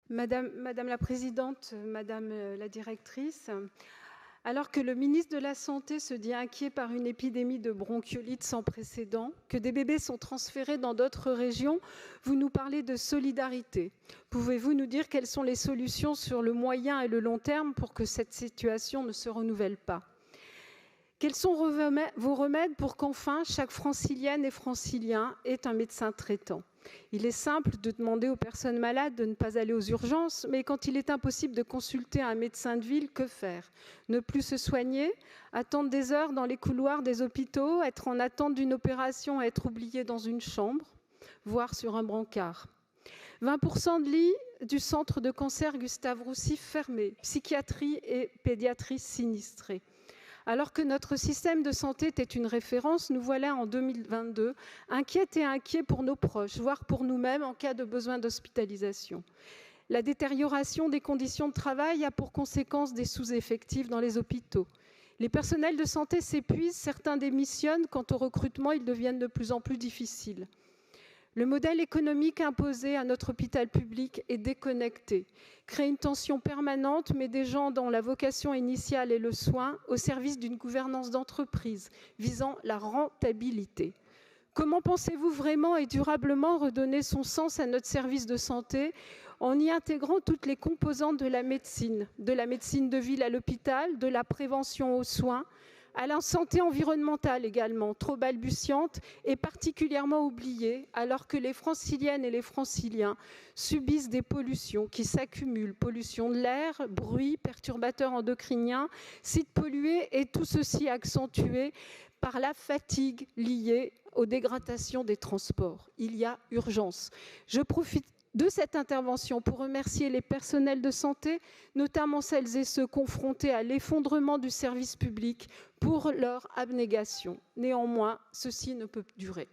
Madame la Présidente, Madame la Directrice, alors que le ministre de la Santé se dit inquiet par une épidémie de bronchiolite sans précédent, que des bébés sont transférés dans d'autres régions, vous nous parlez de solidarité. Pouvez-vous nous dire quelles sont les solutions sur le moyen et le long terme pour que cette situation ne se renouvelle pas ? Quels sont vos remèdes pour qu'enfin chaque francilienne et francilien ait un médecin traitant ? Il est simple de demander aux personnes malades de ne pas aller aux urgences, mais quand il est impossible de consulter un médecin de ville, que faire ? Ne plus se soigner ? Attendre des heures dans les couloirs des hôpitaux ? Être en attente d'une opération et être oublié dans une chambre ? Voire sur un brancard ? 20% de lits du centre de cancer Gustave Roussy fermés, psychiatrie et pédiatrie sinistrées. Alors que notre système de santé était une référence, nous voilà en 2022, inquiètes et inquiets pour nos proches, voire pour nous-mêmes en cas de besoin d'hospitalisation. La détérioration des conditions de travail a pour conséquence des sous-effectifs dans les hôpitaux. Les personnels de santé s'épuisent, certains démissionnent, quant au recrutement, ils deviennent de plus en plus difficiles. Le modèle économique imposé à notre hôpital public est déconnecté, crée une tension permanente, met des gens dont la vocation initiale est le soin au service d'une gouvernance d'entreprise visant la rentabilité. Comment pensez-vous vraiment et durablement redonner son sens à notre service de santé en y intégrant toutes les composantes de la médecine de ville à l'hôpital, de la prévention aux soins, à la santé environnementale également, trop balbutiante et particulièrement oubliée, alors que les franciliennes et les franciliens subissent des pollutions qui s'accumulent, pollution de l'air, bruit, perturbateurs endocriniens, sites pollués et tout ceci accentué par la fatigue liée aux dégradations des transports. Il y a urgence. Je profite de cette intervention pour remercier les personnels de santé, notamment celles et ceux confrontés à l'effondrement du service public, pour leur abnégation. Néanmoins, ceci ne peut durer.